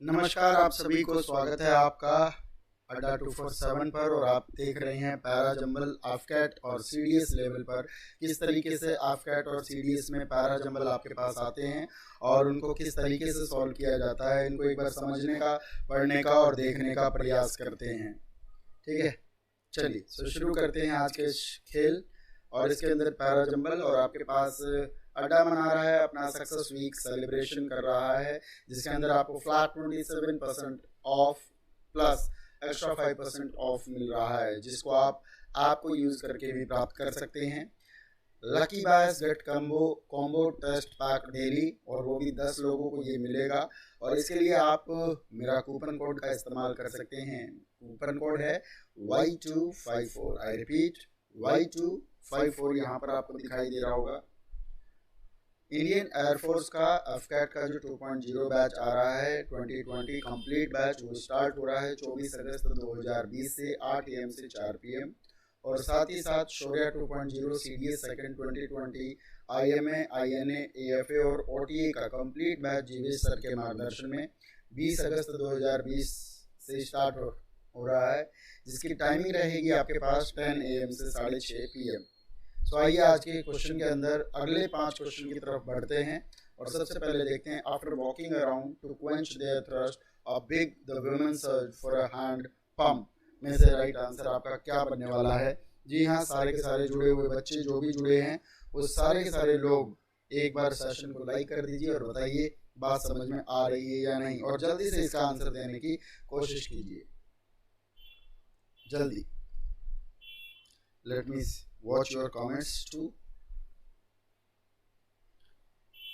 नमस्कार, आप सभी को स्वागत है आपका अड्डा 247 पर। और आप देख रहे हैं पैरा जंबल आफकैट और सीडीएस लेवल पर किस तरीके से आफकैट और सीडीएस में पैरा जंबल आपके पास आते हैं और उनको किस तरीके से सॉल्व किया जाता है। इनको एक बार समझने का, पढ़ने का और देखने का प्रयास करते हैं। ठीक है, चलिए शुरू करते हैं आज के खेल। और इसके अंदर पैरा जंबल और आपके पास अड्डा मना रहा है, अपना सक्सेस वीक सेलिब्रेशन कर रहा है, जिसके अंदर आपको flat 27% off plus extra 5% off मिल रहा है, जिसको आपको यूज करके भी प्राप्त कर सकते हैं। Lucky buyers get combo test pack daily, और वो भी 10 लोगों को ये मिलेगा। और इसके लिए आप मेरा कूपन कोड का इस्तेमाल कर सकते हैं। कूपन कोड है Y254। आई रिपीट, Y254 यहाँ पर आपको दिखाई दे रहा होगा। इंडियन एयरफोर्स का आफकैट का जो 2.0 बैच आ रहा है 2020 कंप्लीट बैच, वो स्टार्ट हो रहा है 24 अगस्त 2020 से 8 AM से 4 PM। और साथ ही साथ शौर्य 2.0 CDS second 2020 IMA, INA, AFA और OTA का कंप्लीट बैच जीवेश सर के मार्गदर्शन में 20 अगस्त 2020 से स्टार्ट हो रहा है, जिसकी टाइमिंग रहेगी आपके पास 10 AM से 6:30 PM। तो आइए आज के क्वेश्चन के अंदर अगले 5 क्वेश्चन की तरफ बढ़ते हैं। और सबसे पहले देखते हैं, after walking around to quench their thirst a big the women search for a hand pump में से राइट आंसर आपका क्या बनने वाला है। जी हाँ, सारे के सारे जुड़े हुए बच्चे जो भी जुड़े हैं वो सारे के सारे लोग एक बार सेशन को लाइक कर दीजिए और बताइए बात समझ में आ रही है या नहीं, और जल्दी से इसका आंसर देने की कोशिश कीजिए, जल्दी। Let me watch your comments too.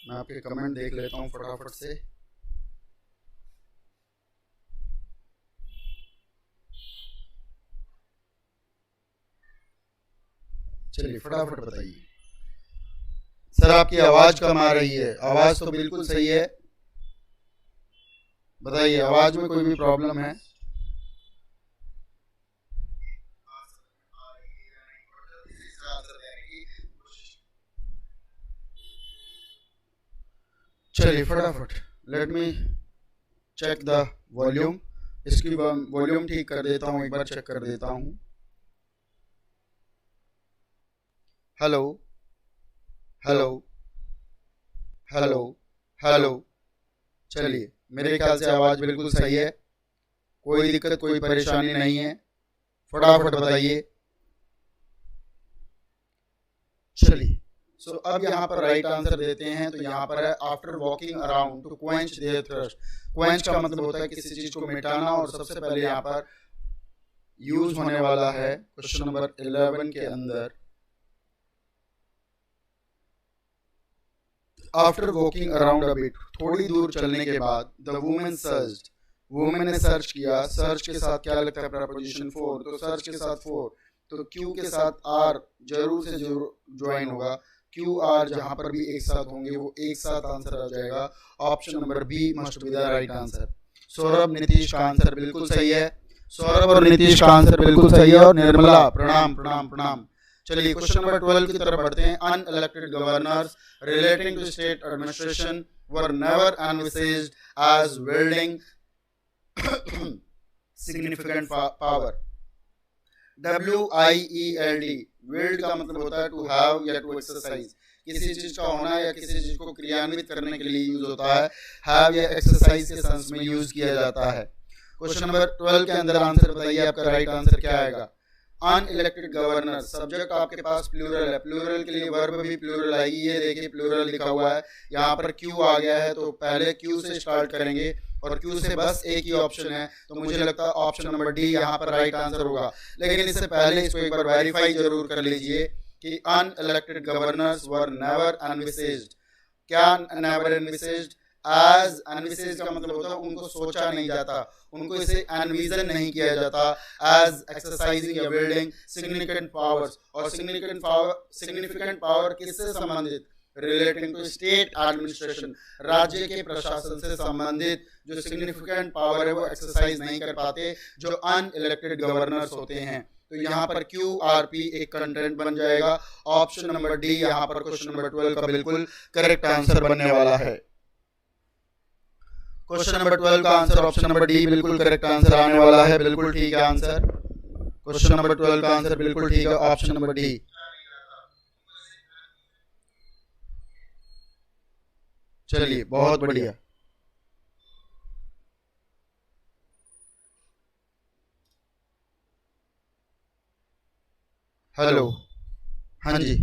मैं आपके कमेंट देख लेता हूं फटाफट से। चलिए फटाफट बताइए। सर आपकी आवाज कम आ रही है। आवाज तो बिल्कुल सही है, बताइए आवाज में कोई भी प्रॉब्लम है? चलिए फटाफट, let me check the volume. इसकी वॉल्यूम ठीक कर देता हूँ, एक बार चेक कर देता हूँ। Hello hello hello hello. चलिए, मेरे ख्याल से आवाज बिल्कुल सही है, कोई दिक्कत कोई परेशानी नहीं है। फटाफट बताइए। चलिए अब यहाँ पर राइट आंसर देते हैं। तो यहाँ पर है after walking around to quench their thirst. Quench का मतलब होता है किसी चीज को मिटाना, और सबसे पहले यहाँ पर यूज होने वाला है क्वेश्चन नंबर 11 के अंदर, after walking around a bit, थोड़ी दूर चलने के बाद, द वुमेन सर्च्ड, वुमेन ने सर्च किया। सर्च के साथ क्या लगता है प्रपोजिशन 4, तो सर्च के साथ 4, तो क्यू के साथ आर जरूर से जरूर ज्वाइन होगा। क्यू आर जहां पर भी एक साथ होंगे वो एक साथ आंसर आ जाएगा। Option number B must be the right answer. Saurabh Nitish का आंसर बिल्कुल सही है। सौरभ और नीतीश का आंसर बिल्कुल सही है। और निर्मला प्रणाम प्रणाम प्रणाम। चलिए क्वेश्चन नंबर 12 की तरफ बढ़ते हैं। Unelected governors relating to state administration were never envisaged as wielding significant power. WIELD, wield का मतलब होता है टू हैव या टू एक्सरसाइज, किसी चीज का होना या किसी चीज को क्रियान्वित करने के लिए यूज होता है। हैव या एक्सरसाइज के सेंस में यूज किया जाता है। क्वेश्चन नंबर 12 के अंदर आंसर बताइए, आपका राइट आंसर क्या आएगा। अनइलेक्टेड गवर्नर, सब्जेक्ट आपके पास प्लूरल है, प्लूरल के लिए वर्ब भी प्लूरल आएगी। ये देखिए प्लूरल लिखा हुआ है, यहाँ पर क्यू आ गया है, तो पहले क्यू से स्टार्ट करेंगे, और क्यू से बस एक ही ऑप्शन है, तो मुझे लगता है ऑप्शन नंबर डी यहाँ पर राइट आंसर होगा। लेकिन इससे पहले इसको एक बार वेरीफाई जरूर कर लीजिए कि अनइलेक्टेड गवर्नर्स वर नेवर एनविसेज्ड। क्या नेवर एनविसेज्ड? एज एनविसेज का मतलब होता है उनको सोचा नहीं जाता, उनको इसे एनविजन नहीं किया जाता एज एक्सरसाइजिंग या बिल्डिंग सिग्निफिकेंट पावर्स। और सिग्निफिकेंट पावर किससे संबंधित? रिलेटिंग टू स्टेट एडमिनिस्ट्रेशन, राज्य के प्रशासन से संबंधित जो सिग्निफिकेंट पावर है वो एक्सरसाइज नहीं कर पाते जो अनइलेक्टेड गवर्नर्स होते हैं। तो यहाँ पर QRP एक कंटेंट बन जाएगा। ऑप्शन नंबर डी यहाँ पर क्वेश्चन नंबर 12 का बिल्कुल करेक्ट आंसर बनने वाला है। क्वेश्चन नंबर 12 का आंसर ऑप्शन नंबर डी बिल्कुल करेक्ट आंसर आने वाला है। बिल्कुल ठीक है आंसर। क्वेश्चन नंबर 12 का आंसर बिल्कुल ठीक है, ऑप्शन नंबर डी। चलिए बहुत बढ़िया। हेलो, हाँ जी,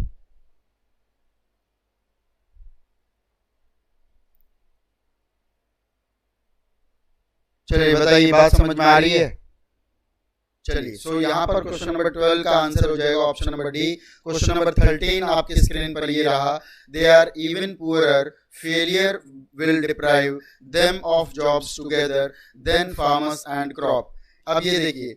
चलिए बताइए, बात समझ में आ रही है? चलिए, सो यहाँ पर क्वेश्चन नंबर 12 का आंसर हो जाएगा option number D. Question number 13 आपकी स्क्रीन पर ये रहा, they are even poorer, failure will deprive them of jobs together than farmers and crop. अब ये देखिए,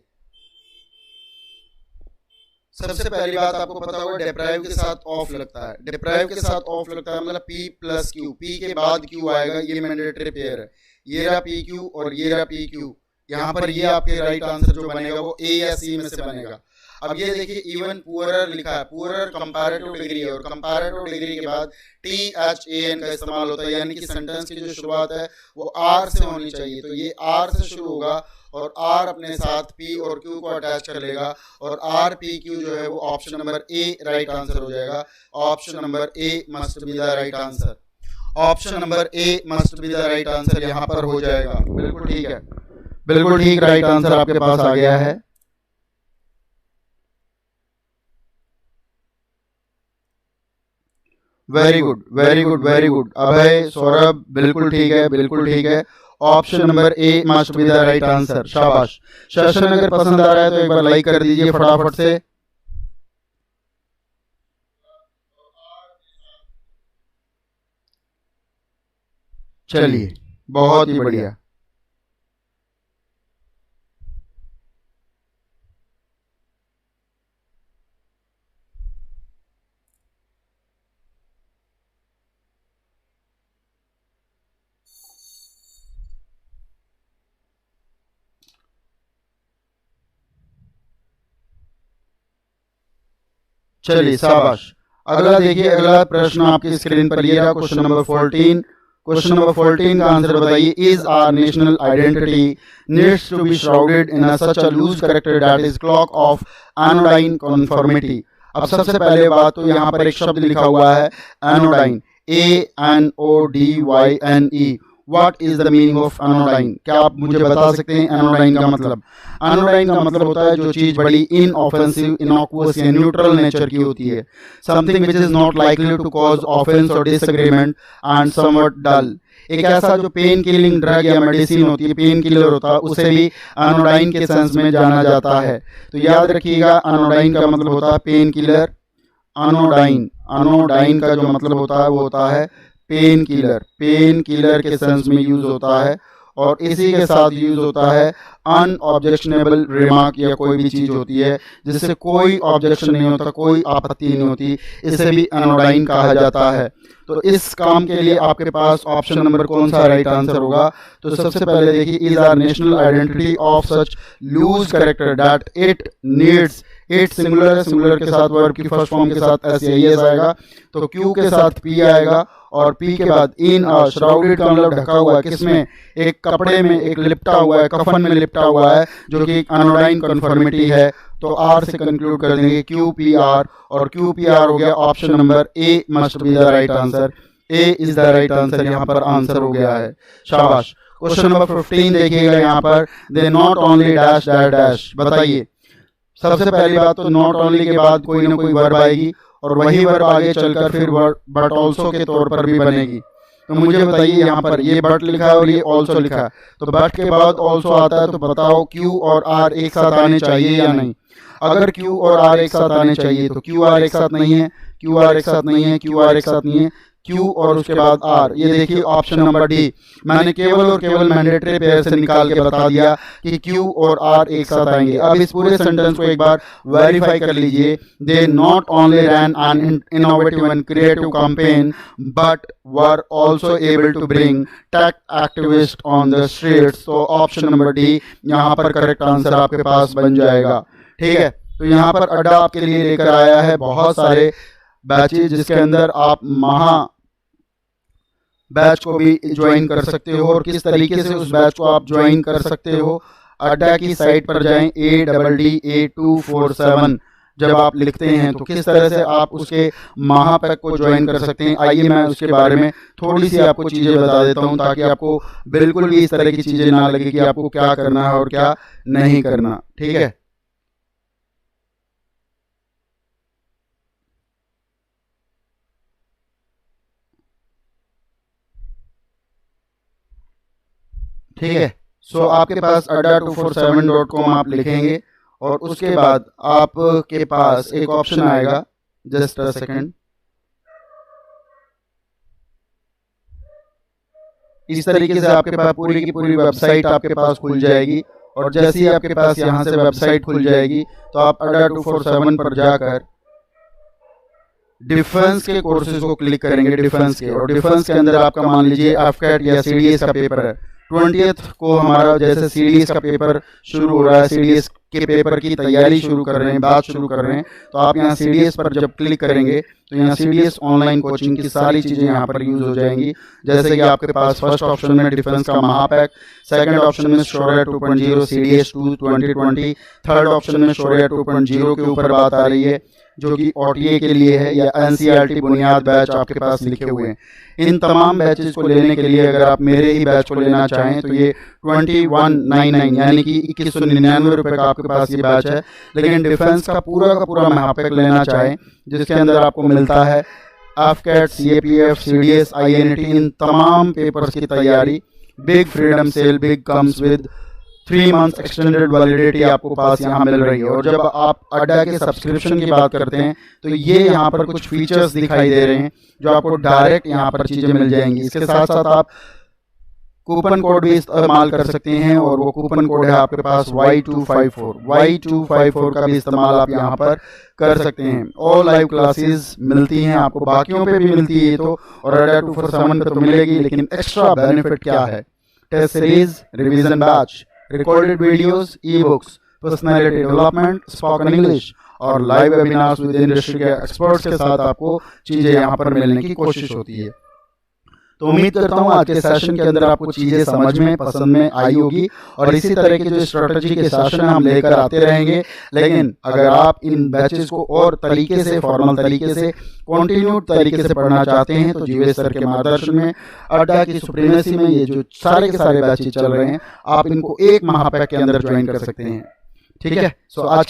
सबसे पहली बात आपको पता होगा डिप्राइव के साथ ऑफ लगता है। डिप्राइव के साथ ऑफ लगता है मतलब पी प्लस क्यू, पी के बाद क्यू आएगा, ये मैंडेटरी पेयर है। ये रहा पी क्यू और ये रहा पी क्यू। यहाँ पर ये आपके राइट आंसर जो बनेगा वो ए या सी में से बनेगा। अब ये देखिए इवन पुअरर लिखा है, पुअरर कंपैरेटिव डिग्री है और कंपैरेटिव डिग्री के बाद टी एच ए एन का इस्तेमाल होता है, यानी कि सेंटेंस की जो शुरुआत है वो आर से होनी चाहिए। तो ये आर से शुरू होगा और आर अपने साथ पी और क्यू को अटैच कर लेगा और आर पी क्यू जो है वो ऑप्शन नंबर ए राइट आंसर हो जाएगा। Option number A must be the right answer. Option number A must be the right answer यहाँ पर हो जाएगा। बिल्कुल ठीक है, बिल्कुल ठीक, राइट आंसर आपके पास आ गया है। Very good, very good, very good. Abhay, Saurabh, बिल्कुल ठीक है, बिल्कुल ठीक है। Option number A must be the right answer. शाबाश। सेशन अगर पसंद आ रहा है तो एक बार लाइक कर दीजिए फटाफट से। चलिए बहुत ही बढ़िया। चलिए शाबाश। अगला देखिए, अगला प्रश्न आपकी स्क्रीन पर ये रहा, क्वेश्चन नंबर 14। क्वेश्चन नंबर 14 का आंसर बताइए, is our national identity needs to be shrouded in such a loose character that is cloak of anodyne conformity. अब सबसे पहले बात तो यहाँ पर एक शब्द लिखा हुआ है anodyne, ANODYNE। What is the meaning of anodyne? क्या आप मुझे बता सकते हैं एनोडाइन का मतलब? एनोडाइन का मतलब होता है जो चीज बड़ी इनऑफेंसिव, इनॉक्वस या न्यूट्रल नेचर की होती है। Something which is not likely to cause offence और डिसएग्रीमेंट एंड समवट डल। एक ऐसा जो पेन किलिंग ड्रग या मेडिसिन होती है, पेन किलर होता है, उसे भी एनोडाइन के सेंस में जाना जाता है। तो याद रखिएगा, एनोडाइन का मतलब होता है पेन किलर। एनोडाइन, एनोडाइन का जो मतलब होता है वो होता है पेन किलर। पेन किलर के सेंस में यूज होता है और इसी के साथ यूज होता है अनऑब्जेक्शनेबल रिमार्क या कोई भी चीज होती है जिससे कोई ऑब्जेक्शन नहीं होता, कोई आपत्ति नहीं होती, इसे भी एनोडाइन कहा जाता है। तो इस काम के लिए आपके पास ऑप्शन नंबर कौन सा राइट आंसर होगा? तो सबसे पहले देखिए, is our national identity of such loose character that it needs. It singular है, सिंगुलर के साथ वर्ब की फर्स्ट फॉर्म के साथ एस आएगा, तो क्यू के साथ पी आएगा और पी के बाद इन श्राउडेड का मतलब ढका हुआ है, किसमें? एक कपड़े में, एक लिपटा हुआ है, कफन में लिपटा हुआ है, जो कि एनोडाइन कन्फर्मिटी है। तो आर से कंक्लूड कर देंगे क्यू पी आर, और क्यू पी आर हो गया option number A must be the right answer. A is the right answer, यहाँ पर आंसर हो गया है। शाबाश। क्वेश्चन नंबर 15 देखिएगा यहाँ पर, दे not only dash dash dash. बताइए, सबसे पहली बात तो नॉट ओनली के बाद कोई ना कोई वर्ब आएगी और वही वर्ब आगे चलकर फिर बट ऑल्सो के तौर पर भी बनेगी। तो मुझे बताइए, यहाँ पर ये बट लिखा है और ये ऑल्सो लिखा है, तो बट के बाद ऑल्सो आता है, तो बताओ क्यू और आर एक साथ आने चाहिए या नहीं? अगर क्यू और आर एक साथ आने चाहिए तो क्यू आर एक साथ नहीं है, क्यू आर एक साथ नहीं है, क्यू आर एक साथ नहीं है, क्यू और उसके बाद आर। ये देखिए ऑप्शन नंबर डी, मैंने केवल और केवल मैंडेटरी पेयर से निकाल के बता दिया कि क्यू और आर एक साथ आएंगे। अब इस पूरे सेंटेंस को एक बार वेरीफाई कर लीजिए। They not only ran an innovative and creative campaign but were also able to bring tech activist on the streets. तो ऑप्शन नंबर डी यहाँ पर करेक्ट आंसर आपके पास बन जाएगा। ठीक है, तो यहाँ पर अड्डा आपके लिए लेकर आया है बहुत सारे बैचेज जिसके अंदर आप बैच को भी ज्वाइन कर सकते हो और किस तरीके से उस बैच को आप ज्वाइन कर सकते हो, अड्डा की साइट पर जाएं, ADDA247 जब आप लिखते हैं तो किस तरह से आप उसके महापैक को ज्वाइन कर सकते हैं। आइए मैं उसके बारे में थोड़ी सी आपको चीज़ें बता देता हूं ताकि आपको बिल्कुल भी इस तरह की चीज़ें ना लगे कि आपको क्या करना है और क्या नहीं करना। ठीक है, ठीक है। सो आपके पास adda247.com आप लिखेंगे और उसके बाद आपके पास एक ऑप्शन आएगा, जस्ट अ सेकंड, इस तरीके से आपके पास पूरी की पूरी वेबसाइट आपके पास खुल जाएगी। और जैसे ही आपके पास यहाँ से वेबसाइट खुल जाएगी तो आप adda247 पर जाकर डिफेंस के कोर्सेज को क्लिक करेंगे, डिफेंस के, और डिफेंस के अंदर आपका मान लीजिए AFCAT या CDS का पेपर है। 20th को हमारा जैसे CDS का पेपर शुरू हो रहा है, CDS के पेपर की तैयारी शुरू कर रहे हैं, बात शुरू कर रहे हैं, तो आप यहाँ CDS पर जब क्लिक करेंगे तो यहाँ CDS ऑनलाइन कोचिंग की सारी चीज़ें यहाँ पर यूज हो जाएंगी। जैसे कि आपके पास फर्स्ट ऑप्शन में डिफेंस का महापैक, सेकंड ऑप्शन में शौर्य 2.0 CDS2 2020, थर्ड ऑप्शन में शौर्य 2.0 के ऊपर बात आ रही है जो कि OTA के लिए है, या NCERT बुनियाद बैच आपके पास लिखे हुए हैं। इन तमाम बैचेस को लेने के लिए अगर आप मेरे ही बैच को लेना चाहें तो ये 2199 यानी कि 2199 रुपये का आपके पास ये बैच है। लेकिन डिफेंस का पूरा महापैक लेना चाहें जिसके अंदर आपको मिलता है AFCAT, CAPF, CDS, INT, इन तमाम पेपर्स की तैयारी, big freedom cell, big comes with 3 months extended validity आपको पास यहाँ मिल रही है। और जब आप अड्डा के सब्सक्रिप्शन की बात करते हैं तो ये यहाँ पर कुछ फीचर्स दिखाई दे रहे हैं जो आपको डायरेक्ट यहाँ पर चीज़ें मिल जाएंगी। इसके साथ साथ आप कूपन कोड भी इस्तेमाल कर सकते हैं और वो कूपन कोड है आपके पास Y254 का भी इस्तेमाल आप यहाँ पर कर सकते हैं। ऑल लाइव क्लासेस मिलती हैं आपको, बाकियों पे भी मिलती है तो, और adda247 पे तो मिलेगी, लेकिन एक्स्ट्रा बेनिफिट क्या है, test series, revision batch, recorded videos, e-books, personality development, spoken English और लाइव वेबिनार्स विद इंडस्ट्री के एक्सपर्ट्स के साथ आपको चीज़ें यहाँ पर मिलने की कोशिश होती है। तो उम्मीद करता हूँ आज के सेशन के अंदर आपको चीज़ें समझ में, पसंद में आई होगी और इसी तरह के जो स्ट्रेटजी के सेशन हम लेकर आते रहेंगे। लेकिन अगर आप इन बैचेस को और तरीके से, फॉर्मल तरीके से, कंटिन्यूड तरीके से पढ़ना चाहते हैं तो जीवेश सर के मार्गदर्शन में, अड्डा की सुप्रीमेसी में ये जो सारे के सारे बैचेस चल रहे हैं, आप इनको एक महापैक के अंदर ज्वाइन कर सकते हैं। ठीक है, सो आज